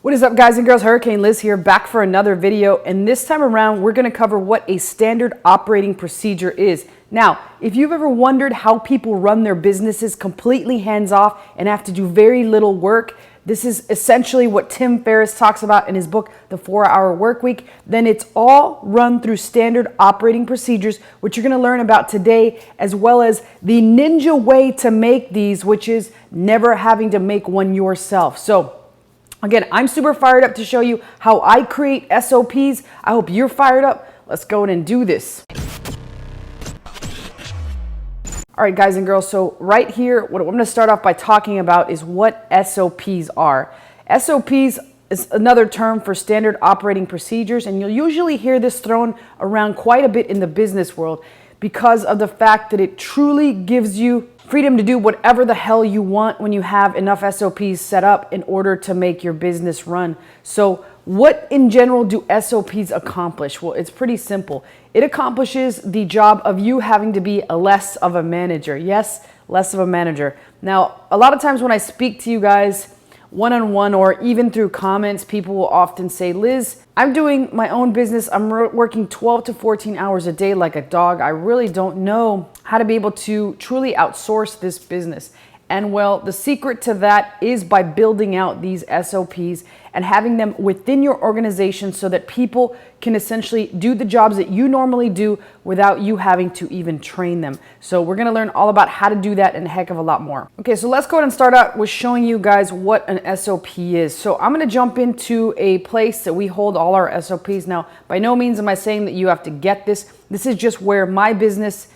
What is up, guys and girls? Hurricane Liz here, back for another video, and this time around we're going to cover what a standard operating procedure is. Now, if you've ever wondered how people run their businesses completely hands-off and have to do very little work, this is essentially what Tim Ferriss talks about in his book, The 4-Hour Workweek. Then it's all run through standard operating procedures, which you're going to learn about today, as well as the ninja way to make these, which is never having to make one yourself. So again, I'm super fired up to show you how I create SOPs. I hope you're fired up. Let's go in and do this. All right, guys and girls, so right here, what I'm going to start off by talking about is what SOPs are. SOPs is another term for standard operating procedures, and you'll usually hear this thrown around quite a bit in the business world because of the fact that it truly gives you freedom to do whatever the hell you want when you have enough SOPs set up in order to make your business run. So what in general do SOPs accomplish? Well, it's pretty simple. It accomplishes the job of you having to be less of a manager. Yes, less of a manager. Now, a lot of times when I speak to you guys one-on-one or even through comments, people will often say, Liz, I'm doing my own business. I'm working 12 to 14 hours a day like a dog. I really don't know how to be able to truly outsource this business. And well, the secret to that is by building out these SOPs and having them within your organization so that people can essentially do the jobs that you normally do without you having to even train them. So we're going to learn all about how to do that and a heck of a lot more. Okay, so let's go ahead and start out with showing you guys what an SOP is. So I'm going to jump into a place that we hold all our SOPs. Now, by no means am I saying that you have to get this. This is just where my business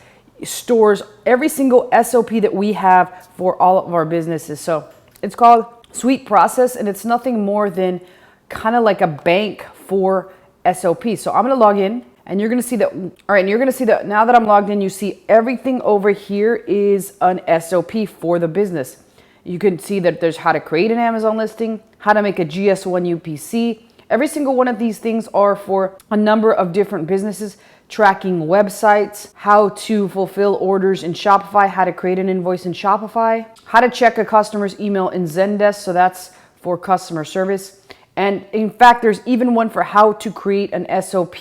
stores every single SOP that we have for all of our businesses. So it's called Suite Process, and it's nothing more than kind of like a bank for SOPs. So I'm going to log in, and you're going to see that. All right, and you're going to see that now that I'm logged in, you see everything over here is an SOP for the business. You can see that there's how to create an Amazon listing, how to make a GS1 UPC. Every single one of these things are for a number of different businesses. Tracking websites, how to fulfill orders in Shopify, how to create an invoice in Shopify, how to check a customer's email in Zendesk, so that's for customer service. And in fact, there's even one for how to create an SOP.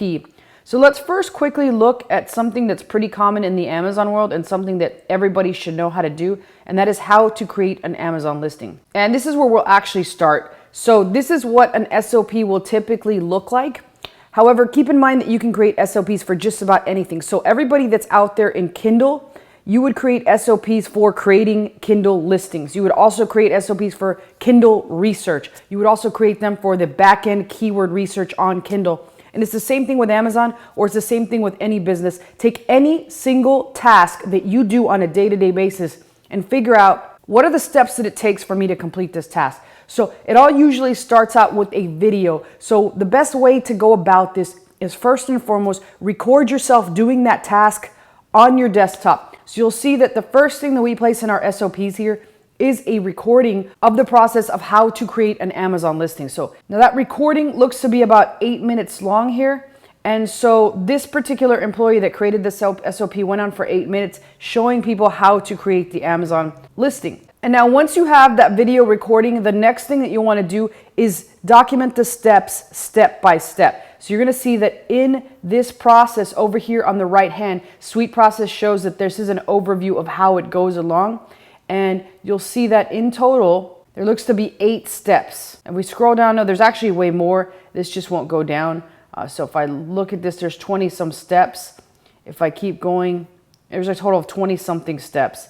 So let's first quickly look at something that's pretty common in the Amazon world and something that everybody should know how to do, and that is how to create an Amazon listing. And this is where we'll actually start. So this is what an SOP will typically look like. However, keep in mind that you can create SOPs for just about anything. So everybody that's out there in Kindle, you would create SOPs for creating Kindle listings. You would also create SOPs for Kindle research. You would also create them for the back-end keyword research on Kindle. And it's the same thing with Amazon, or it's the same thing with any business. Take any single task that you do on a day-to-day basis and figure out what are the steps that it takes for me to complete this task. So it all usually starts out with a video. So the best way to go about this is first and foremost, record yourself doing that task on your desktop. So you'll see that the first thing that we place in our SOPs here is a recording of the process of how to create an Amazon listing. So now that recording looks to be about 8 minutes long here. And so this particular employee that created this SOP went on for 8 minutes showing people how to create the Amazon listing. And now once you have that video recording, the next thing that you want to do is document the steps step by step. So you're going to see that in this process over here on the right hand, Suite Process shows that this is an overview of how it goes along. And you'll see that in total, there looks to be 8 steps. And we scroll down, no, there's actually way more. This just won't go down. So if I look at this, there's 20 some steps. If I keep going, there's a total of 20 something steps.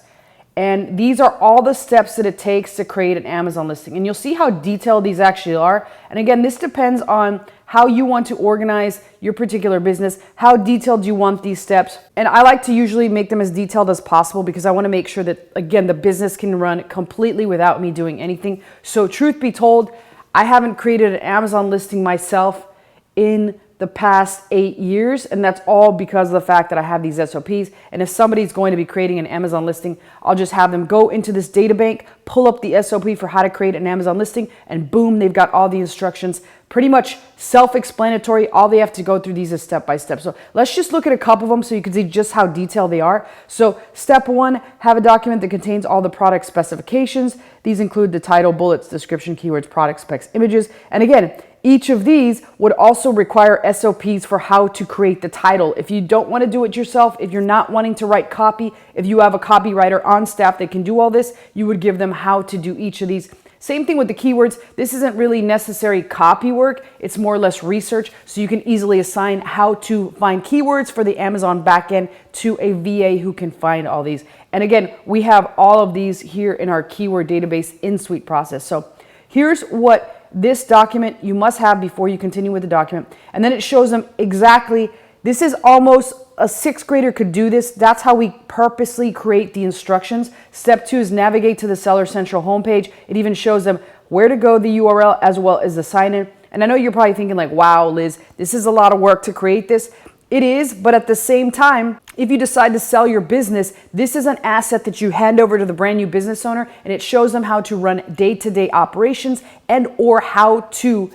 And these are all the steps that it takes to create an Amazon listing. And you'll see how detailed these actually are. And again, this depends on how you want to organize your particular business, how detailed you want these steps. And I like to usually make them as detailed as possible because I want to make sure that, again, the business can run completely without me doing anything. So truth be told, I haven't created an Amazon listing myself in the past 8 years, and that's all because of the fact that I have these SOPs. And if somebody's going to be creating an Amazon listing, I'll just have them go into this data bank, pull up the SOP for how to create an Amazon listing, and boom, they've got all the instructions. Pretty much self-explanatory. All they have to go through these is step by step. So let's just look at a couple of them so you can see just how detailed they are. So step 1, have a document that contains all the product specifications. These include the title, bullets, description, keywords, product specs, images. And again, each of these would also require SOPs for how to create the title. If you don't want to do it yourself, if you're not wanting to write copy, if you have a copywriter on staff that can do all this, you would give them how to do each of these. Same thing with the keywords. This isn't really necessary copy work. It's more or less research. So you can easily assign how to find keywords for the Amazon backend to a VA who can find all these. And again, we have all of these here in our keyword database in Suite Process. So here's what this document you must have before you continue with the document. And then it shows them exactly, this is almost a 6th grader could do this. That's how we purposely create the instructions. Step 2 is navigate to the Seller Central homepage. It even shows them where to go, the URL, as well as the sign in. And I know you're probably thinking like, wow, Liz, this is a lot of work to create this. It is, but at the same time, if you decide to sell your business, this is an asset that you hand over to the brand new business owner, and it shows them how to run day-to-day operations and or how to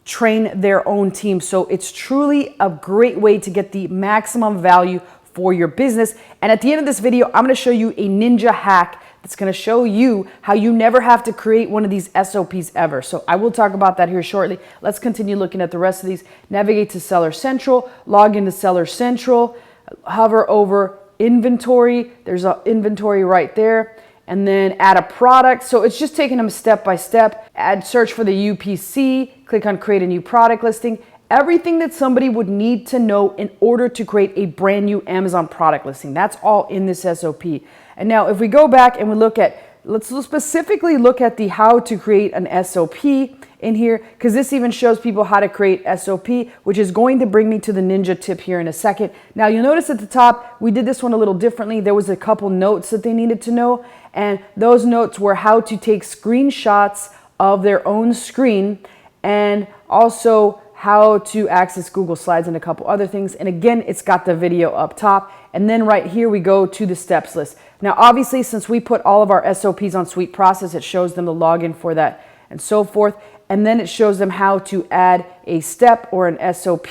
train their own team. So it's truly a great way to get the maximum value for your business. And at the end of this video, I'm going to show you a ninja hack that's going to show you how you never have to create one of these SOPs ever. So I will talk about that here shortly. Let's continue looking at the rest of these. Navigate to Seller Central, log into Seller Central, hover over inventory. There's an inventory right there. And then add a product. So it's just taking them step by step. Add search for the UPC, click on create a new product listing. Everything that somebody would need to know in order to create a brand new Amazon product listing. That's all in this SOP. And now if we go back and we look at, let's specifically look at the how to create an SOP in here, because this even shows people how to create SOP, which is going to bring me to the ninja tip here in a second. Now you'll notice at the top, we did this one a little differently. There was a couple notes that they needed to know, and those notes were how to take screenshots of their own screen and also how to access Google Slides and a couple other things. And again, it's got the video up top. And then right here, we go to the steps list. Now, obviously, since we put all of our SOPs on Suite Process, it shows them the login for that and so forth. And then it shows them how to add a step or an SOP.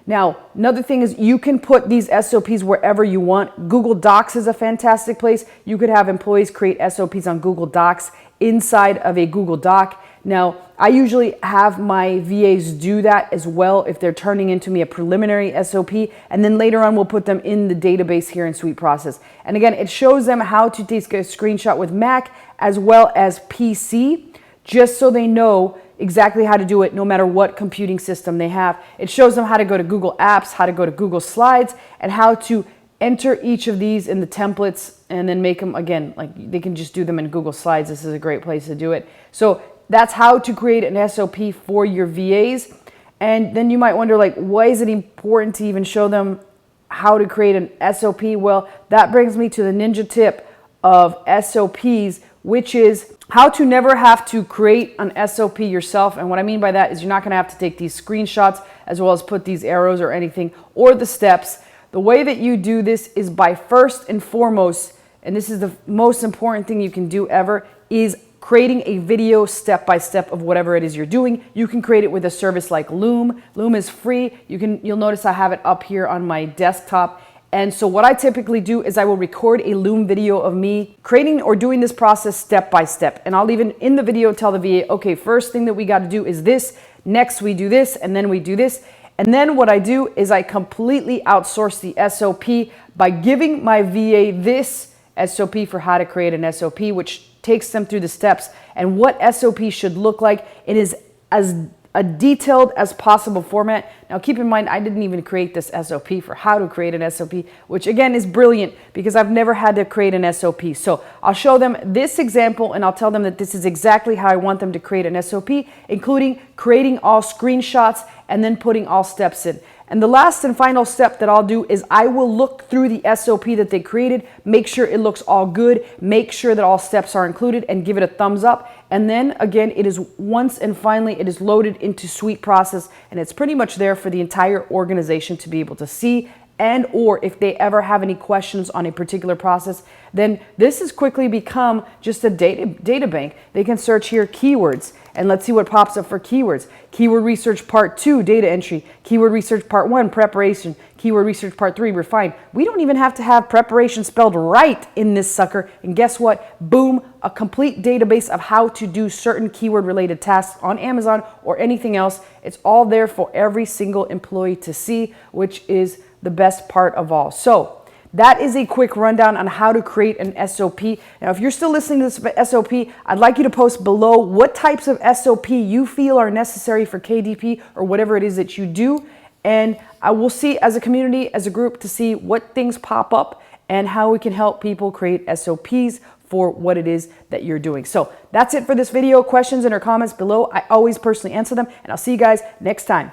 Now, another thing is you can put these SOPs wherever you want. Google Docs is a fantastic place. You could have employees create SOPs on Google Docs inside of a Google Doc. Now, I usually have my VAs do that as well if they're turning into me a preliminary SOP, and then later on we'll put them in the database here in Suite Process. And again, it shows them how to take a screenshot with Mac as well as PC, just so they know exactly how to do it no matter what computing system they have. It shows them how to go to Google Apps, how to go to Google Slides, and how to enter each of these in the templates and then make them, again, like they can just do them in Google Slides. This is a great place to do it. So that's how to create an SOP for your VAs. And then you might wonder, like, why is it important to even show them how to create an SOP? Well, that brings me to the ninja tip of SOPs, which is how to never have to create an SOP yourself. And what I mean by that is you're not going to have to take these screenshots as well as put these arrows or anything or the steps. The way that you do this is by first and foremost, and this is the most important thing you can do ever, is creating a video step-by-step of whatever it is you're doing. You can create it with a service like Loom. Loom is free. You'll notice I have it up here on my desktop. And so what I typically do is I will record a Loom video of me creating or doing this process step-by-step. And I'll even in the video tell the VA, okay, first thing that we got to do is this, next we do this, and then we do this. And then what I do is I completely outsource the SOP by giving my VA this SOP for how to create an SOP, which takes them through the steps and what SOP should look like. It is as a detailed as possible format. Now keep in mind, I didn't even create this SOP for how to create an SOP, which again is brilliant because I've never had to create an SOP. So I'll show them this example and I'll tell them that this is exactly how I want them to create an SOP, including creating all screenshots and then putting all steps in. And the last and final step that I'll do is I will look through the SOP that they created, make sure it looks all good, make sure that all steps are included, and give it a thumbs up. And then again, it is once and finally it is loaded into Suite Process, and it's pretty much there for the entire organization to be able to see. And or if they ever have any questions on a particular process, then this has quickly become just a data bank. They can search here keywords, and let's see what pops up for keywords. Keyword research part 2, data entry. Keyword research part 1, preparation. Keyword research part 3, refine. We don't even have to have preparation spelled right in this sucker. And guess what? Boom, a complete database of how to do certain keyword related tasks on Amazon or anything else. It's all there for every single employee to see, which is the best part of all. So that is a quick rundown on how to create an SOP. Now, if you're still listening to this SOP, I'd like you to post below what types of SOP you feel are necessary for KDP or whatever it is that you do. And I will see as a community, as a group, to see what things pop up and how we can help people create SOPs for what it is that you're doing. So that's it for this video. Questions and or comments below. I always personally answer them, and I'll see you guys next time.